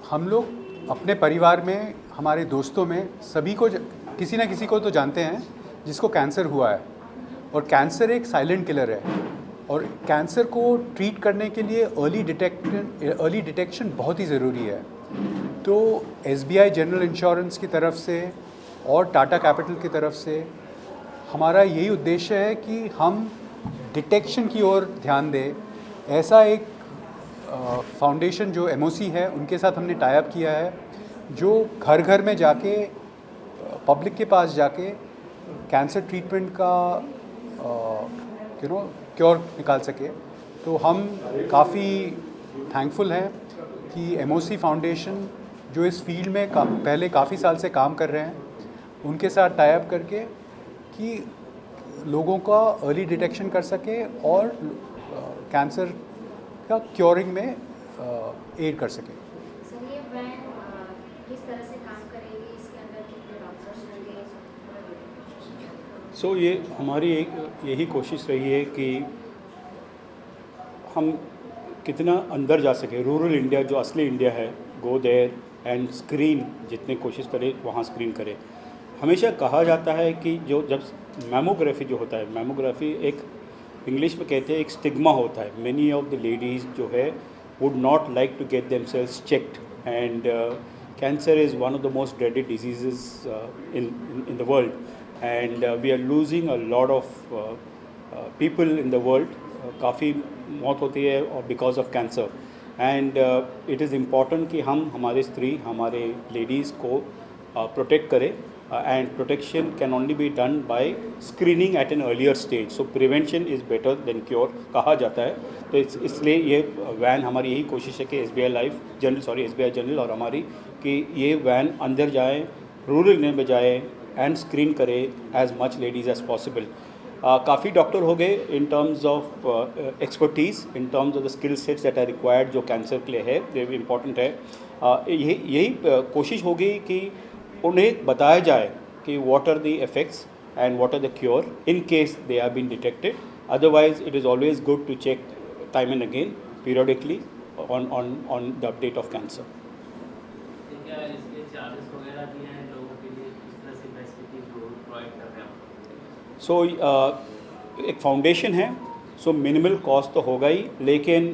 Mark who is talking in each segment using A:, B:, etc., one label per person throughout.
A: हम लोग अपने परिवार में, हमारे दोस्तों में सभी को किसी ना किसी को तो जानते हैं जिसको कैंसर हुआ है। और कैंसर एक साइलेंट किलर है और कैंसर को ट्रीट करने के लिए अर्ली डिटेक्शन बहुत ही ज़रूरी है। तो SBI जनरल इंश्योरेंस की तरफ से और टाटा कैपिटल की तरफ से हमारा यही उद्देश्य है कि हम डिटेक्शन की ओर ध्यान दें। ऐसा एक फाउंडेशन जो MOC है उनके साथ हमने टाई अप किया है, जो घर घर में जाके पब्लिक के पास जाके कैंसर ट्रीटमेंट का क्योर निकाल सके। तो हम काफ़ी थैंकफुल हैं कि MOC फाउंडेशन जो इस फील्ड में पहले काफ़ी साल से काम कर रहे हैं, उनके साथ टाई अप करके कि लोगों का अर्ली डिटेक्शन कर सके और कैंसर का क्योरिंग में एड कर सके।
B: सर ये वैन किस तरह से काम करेगी, इसके अंदर कितने डॉक्टर्स होंगे?
C: सो ये हमारी यही कोशिश रही है कि हम कितना अंदर जा सके, रूरल इंडिया जो असली इंडिया है, गो देयर एंड स्क्रीन, जितने कोशिश करें वहाँ स्क्रीन करें। हमेशा कहा जाता है कि जब मैमोग्राफी जो होता है, मैमोग्राफी एक इंग्लिश में कहते हैं एक स्टिग्मा होता है। मैनी ऑफ द लेडीज़ जो है would not like to get themselves checked and cancer is one of the most dreaded diseases in the world, and we are losing a lot of people in the world. काफ़ी मौत होती है और because of cancer. And it is important कि हम हमारे स्त्री, हमारे लेडीज़ को प्रोटेक्ट करें। And protection can only be done by screening at an earlier stage. So prevention is better than cure कहा जाता है। तो इसलिए ये वैन, हमारी यही कोशिश है कि SBI जनरल और हमारी कि ये वैन अंदर जाए, रूरल एरिया में जाए एंड स्क्रीन करे as much ladies as possible. काफ़ी डॉक्टर हो गए in terms of expertise, in terms of the skill sets that are required जो कैंसर के लिए है, ये भी इम्पॉर्टेंट है। यही कोशिश होगी कि उन्हें बताया जाए कि what are the effects and what are the cure in case they are been detected. Otherwise it is always good to check time and again periodically on the update of cancer. So एक foundation है, so minimal cost तो होगा ही, लेकिन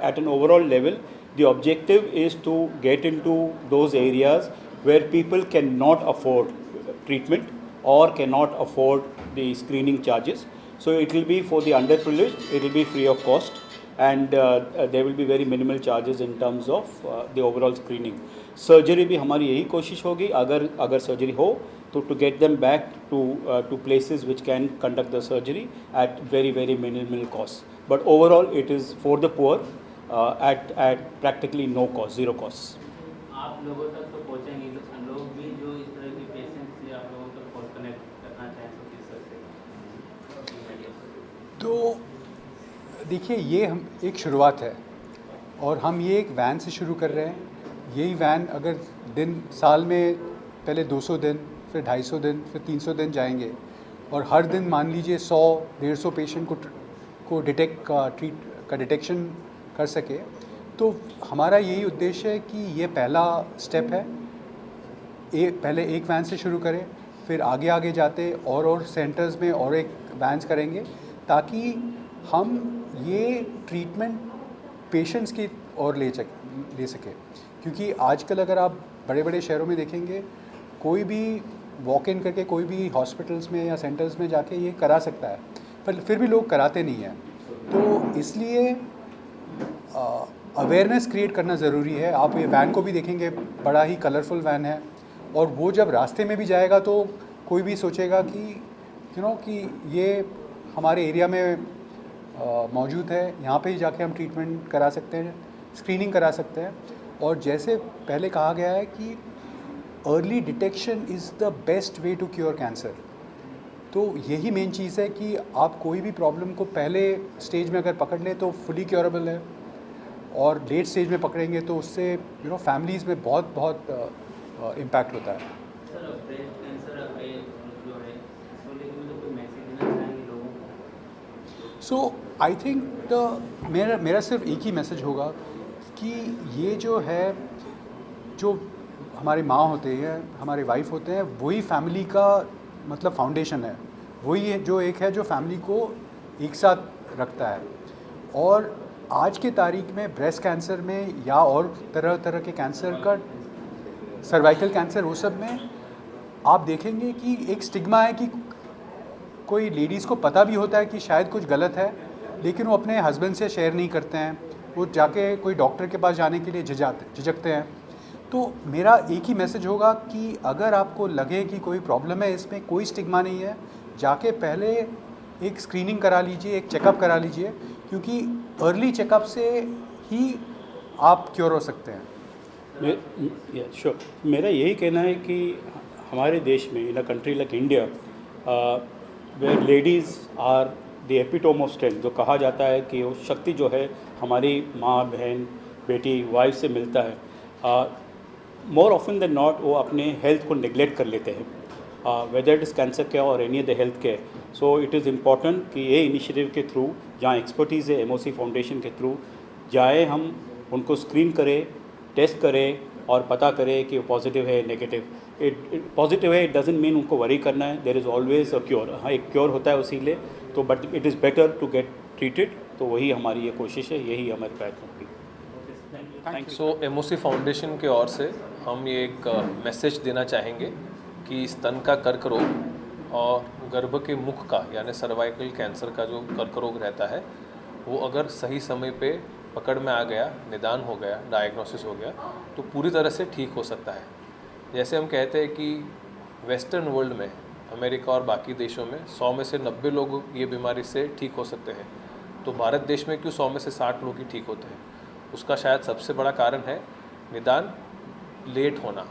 C: at an overall level the objective is to get into those areas where people cannot afford treatment or cannot afford the screening charges. So it will be for the underprivileged, it will be free of cost, and there will be very minimal charges in terms of the overall screening. Surgery भी हमारी यही कोशिश होगी, अगर surgery हो तो to get them back to places which can conduct the surgery at very minimal cost. But overall it is for the poor at practically no cost, zero cost.
D: आप लोगों तक तो पहुँचेंगे, लोग भी जो इस तरह के पेशेंट से आप लोगों तक कनेक्ट करना चाहें तो किस तरह से?
A: तो देखिए, ये हम एक शुरुआत है और हम ये एक वैन से शुरू कर रहे हैं। यही वैन अगर साल में पहले 200 दिन, फिर 250 दिन, फिर 300 दिन जाएंगे और हर दिन मान लीजिए 100-150 पेशेंट को डिटेक्शन कर सके, तो हमारा यही उद्देश्य है कि ये पहला स्टेप है। पहले एक वैन से शुरू करें, फिर आगे जाते और सेंटर्स में और एक वैन्स करेंगे, ताकि हम ये ट्रीटमेंट पेशेंट्स की ओर ले सकें। क्योंकि आजकल अगर आप बड़े शहरों में देखेंगे, कोई भी वॉक इन करके कोई भी हॉस्पिटल्स में या सेंटर्स में जाके ये करा सकता है, पर फिर भी लोग कराते नहीं हैं। तो इसलिए अवेयरनेस क्रिएट करना ज़रूरी है। आप ये वैन को भी देखेंगे, बड़ा ही कलरफुल वैन है, और वो जब रास्ते में भी जाएगा तो कोई भी सोचेगा कि ये हमारे एरिया में मौजूद है, यहाँ पे ही जाके हम ट्रीटमेंट करा सकते हैं, स्क्रीनिंग करा सकते हैं। और जैसे पहले कहा गया है कि early detection is the best way to cure cancer. तो यही मेन चीज़ है कि आप कोई भी प्रॉब्लम को पहले स्टेज में अगर पकड़ लें तो फुली क्योरेबल है, और लेट स्टेज में पकड़ेंगे तो उससे फैमिलीज़ में बहुत इम्पैक्ट होता है।
D: सर, ब्रेस्ट कैंसर जो है इसको लेकर मतलब कोई मैसेज देना चाहेंगे लोगों को?
A: सो आई थिंक मेरा सिर्फ एक ही मैसेज होगा कि ये जो है जो हमारी माँ होते हैं, हमारे वाइफ होते हैं, वही फैमिली का मतलब फाउंडेशन है, वही है जो एक है जो फैमिली को एक साथ रखता है। और आज के तारीख में ब्रेस्ट कैंसर में या और तरह तरह के कैंसर का, सर्वाइकल कैंसर, वो सब में आप देखेंगे कि एक स्टिग्मा है कि कोई लेडीज़ को पता भी होता है कि शायद कुछ गलत है, लेकिन वो अपने हस्बैंड से शेयर नहीं करते हैं, वो जाके कोई डॉक्टर के पास जाने के लिए झिझकते हैं। तो मेरा एक ही मैसेज होगा कि अगर आपको लगे कि कोई प्रॉब्लम है, इसमें कोई स्टिग्मा नहीं है, जाके पहले एक स्क्रीनिंग करा लीजिए, एक चेकअप करा लीजिए, क्योंकि अर्ली चेकअप से ही आप क्योर हो सकते हैं।
C: श्योर, मेरा यही कहना है कि हमारे देश में, in a country like India, where ladies are the epitome of strength, जो कहा जाता है कि वो शक्ति जो है हमारी माँ, बहन, बेटी, वाइफ से मिलता है, मोर ऑफन देन नॉट वो अपने हेल्थ को नेग्लेक्ट कर लेते हैं, whether it is cancer care और any other health care. So it is important कि ये इनिशिएटिव के थ्रू, जहाँ एक्सपर्टीज़ है एमओसी फाउंडेशन के थ्रू, जाए हम उनको स्क्रीन करें, टेस्ट करें और पता करें कि पॉजिटिव है, नेगेटिव। पॉजिटिव है, इट डजेंट मीन उनको वरी करना है, there is always a cure. हाँ, एक क्योर होता है उसी लिए, तो but it is better to get treated. तो वही हमारी ये कोशिश है, यही हमारे प्रयत्न होगी।
E: सो एमओसी फाउंडेशन के ओर से हम ये एक मैसेज देना चाहेंगे कि स्तन का कर्क रोग और गर्भ के मुख का यानी सर्वाइकल कैंसर का जो कर्क रोग रहता है, वो अगर सही समय पे पकड़ में आ गया, निदान हो गया, डायग्नोसिस हो गया, तो पूरी तरह से ठीक हो सकता है। जैसे हम कहते हैं कि वेस्टर्न वर्ल्ड में, अमेरिका और बाकी देशों में 100 में से 90 लोग ये बीमारी से ठीक हो सकते हैं, तो भारत देश में क्यों 100 में से 60 लोग ही ठीक होते हैं? उसका शायद सबसे बड़ा कारण है निदान लेट होना।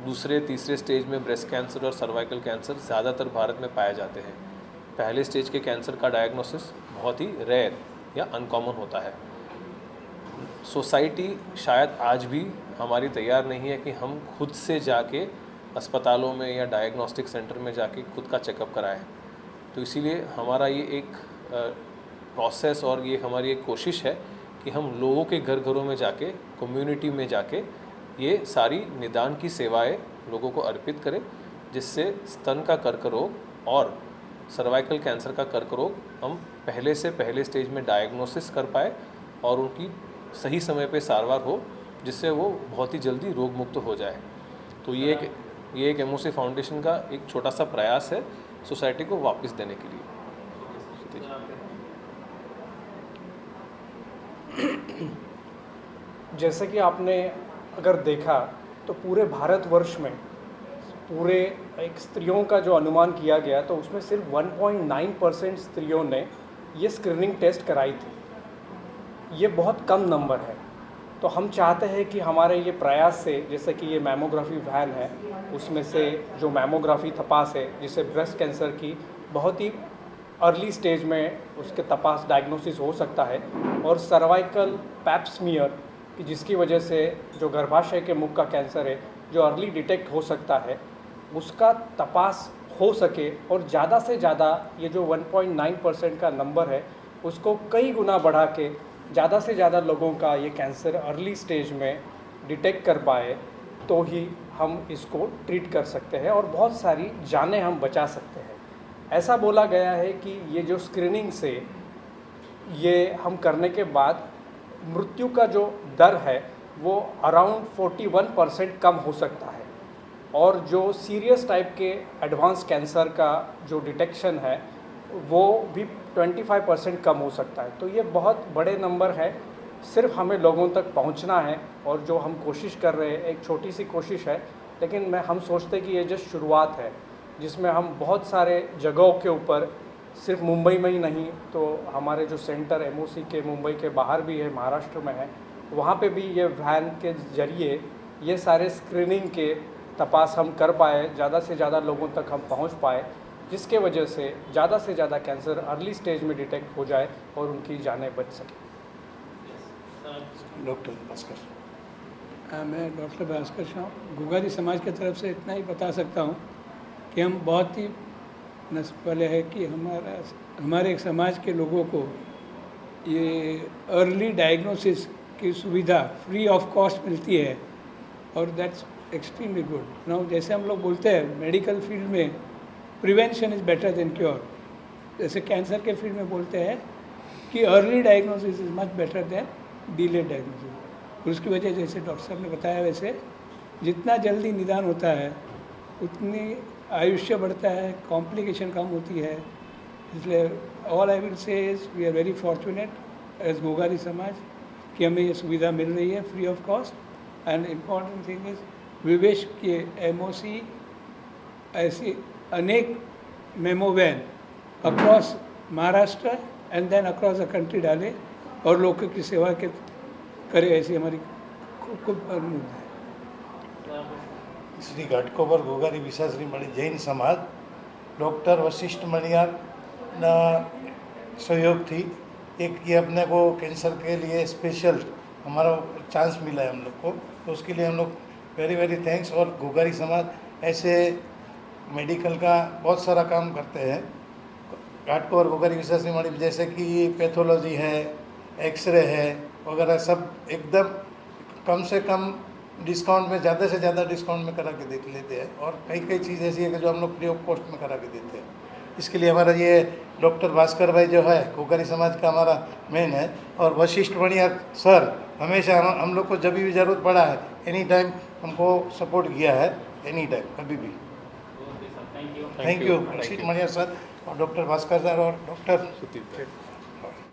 E: दूसरे तीसरे स्टेज में ब्रेस्ट कैंसर और सर्वाइकल कैंसर ज़्यादातर भारत में पाए जाते हैं। पहले स्टेज के कैंसर का डायग्नोसिस बहुत ही रेयर या अनकॉमन होता है। सोसाइटी शायद आज भी हमारी तैयार नहीं है कि हम खुद से जाके अस्पतालों में या डायग्नोस्टिक सेंटर में जाके खुद का चेकअप कराएं। तो इसीलिए हमारा ये एक प्रोसेस और ये हमारी एक कोशिश है कि हम लोगों के घर घरों में जाके, कम्युनिटी में जाके ये सारी निदान की सेवाएं लोगों को अर्पित करें, जिससे स्तन का कर्क रोग और सर्वाइकल कैंसर का कर्क रोग हम पहले से पहले स्टेज में डायग्नोसिस कर पाए और उनकी सही समय पे सारवार हो, जिससे वो बहुत ही जल्दी रोग मुक्त हो जाए। तो ये एक एमओसी फाउंडेशन का एक छोटा सा प्रयास है सोसाइटी को वापस देने के लिए।
F: जैसे कि आपने अगर देखा तो पूरे भारतवर्ष में पूरे एक स्त्रियों का जो अनुमान किया गया, तो उसमें सिर्फ 1.9% स्त्रियों ने ये स्क्रीनिंग टेस्ट कराई थी। ये बहुत कम नंबर है। तो हम चाहते हैं कि हमारे ये प्रयास से, जैसे कि ये मैमोग्राफी वैन है, उसमें से जो मैमोग्राफी तपास है, जिससे ब्रेस्ट कैंसर की बहुत ही अर्ली स्टेज में उसके तपास डायग्नोसिस हो सकता है, और सर्वाइकल पैप स्मीयर कि जिसकी वजह से जो गर्भाशय के मुख का कैंसर है जो अर्ली डिटेक्ट हो सकता है, उसका तपास हो सके, और ज़्यादा से ज़्यादा ये जो 1.9% का नंबर है उसको कई गुना बढ़ा के ज़्यादा से ज़्यादा लोगों का ये कैंसर अर्ली स्टेज में डिटेक्ट कर पाए, तो ही हम इसको ट्रीट कर सकते हैं और बहुत सारी जानें हम बचा सकते हैं। ऐसा बोला गया है कि ये जो स्क्रीनिंग से ये हम करने के बाद मृत्यु का जो दर है वो अराउंड 41% कम हो सकता है, और जो सीरियस टाइप के एडवांस कैंसर का जो डिटेक्शन है वो भी 25% कम हो सकता है। तो ये बहुत बड़े नंबर है, सिर्फ हमें लोगों तक पहुंचना है, और जो हम कोशिश कर रहे हैं एक छोटी सी कोशिश है, लेकिन हम सोचते हैं कि ये जस्ट शुरुआत है, जिसमें हम बहुत सारे जगहों के ऊपर, सिर्फ मुंबई में ही नहीं, तो हमारे जो सेंटर एमओसी के मुंबई के बाहर भी है, महाराष्ट्र में है, वहाँ पे भी ये वैन के ज़रिए ये सारे स्क्रीनिंग के तपास हम कर पाए, ज़्यादा से ज़्यादा लोगों तक हम पहुँच पाए, जिसके वजह से ज़्यादा से ज़्यादा कैंसर अर्ली स्टेज में डिटेक्ट हो जाए और उनकी जानें बच सकें।
C: डॉक्टर भास्कर।
G: मैं डॉक्टर भास्कर शाह, गुगारी समाज की तरफ से इतना ही बता सकता हूँ कि हम बहुत ही नस्ब वाले हैं कि हमारे समाज के लोगों को ये अर्ली डायग्नोसिस की सुविधा फ्री ऑफ कॉस्ट मिलती है, और दैट्स एक्सट्रीमली गुड। नाउ जैसे हम लोग बोलते हैं मेडिकल फील्ड में prevention is better than cure, जैसे कैंसर के फील्ड में बोलते हैं कि early diagnosis is much better than delayed diagnosis. उसकी वजह जैसे डॉक्टर साहब ने बताया वैसे जितना जल्दी निदान होता है उतनी आयुष्य बढ़ता है, कॉम्प्लिकेशन कम होती है। इसलिए all I will say is we are very fortunate as Gogari Samaj कि हमें ये सुविधा मिल रही है free of cost. And important thing is विवेश के MOC ऐसी अनेक mammo van across Maharashtra and then across the country डाले और लोगों की सेवा के करे, ऐसी हमारी खूब अनुरोध है।
H: श्री घाटकोपर गोगारी विसाश्री मणि जैन समाज डॉक्टर वशिष्ठ मणियारना सहयोग थी एक ये अपने को कैंसर के लिए स्पेशल हमारा चांस मिला है हम लोग को, तो उसके लिए हम लोग वेरी वेरी थैंक्स। और गोगारी समाज ऐसे मेडिकल का बहुत सारा काम करते हैं घाटकोपर गोगारी विसाश्री मणि, जैसे कि पैथोलॉजी है, एक्सरे है वगैरह, सब एकदम कम से कम डिस्काउंट में, ज़्यादा से ज़्यादा डिस्काउंट में करा के देख लेते हैं। और कई कई चीज़ ऐसी है कि जो हम लोग फ्री ऑफ कॉस्ट में करा के देते हैं। इसके लिए हमारा ये डॉक्टर भास्कर भाई जो है गोगारी समाज का हमारा मेन है, और वशिष्ठ मणियार सर हमेशा हम लोग को जब भी ज़रूरत पड़ा है एनी टाइम हमको सपोर्ट किया है, एनी टाइम कभी भी। Thank you Vashishtha Maniyar sir और डॉक्टर भास्कर सर और डॉक्टर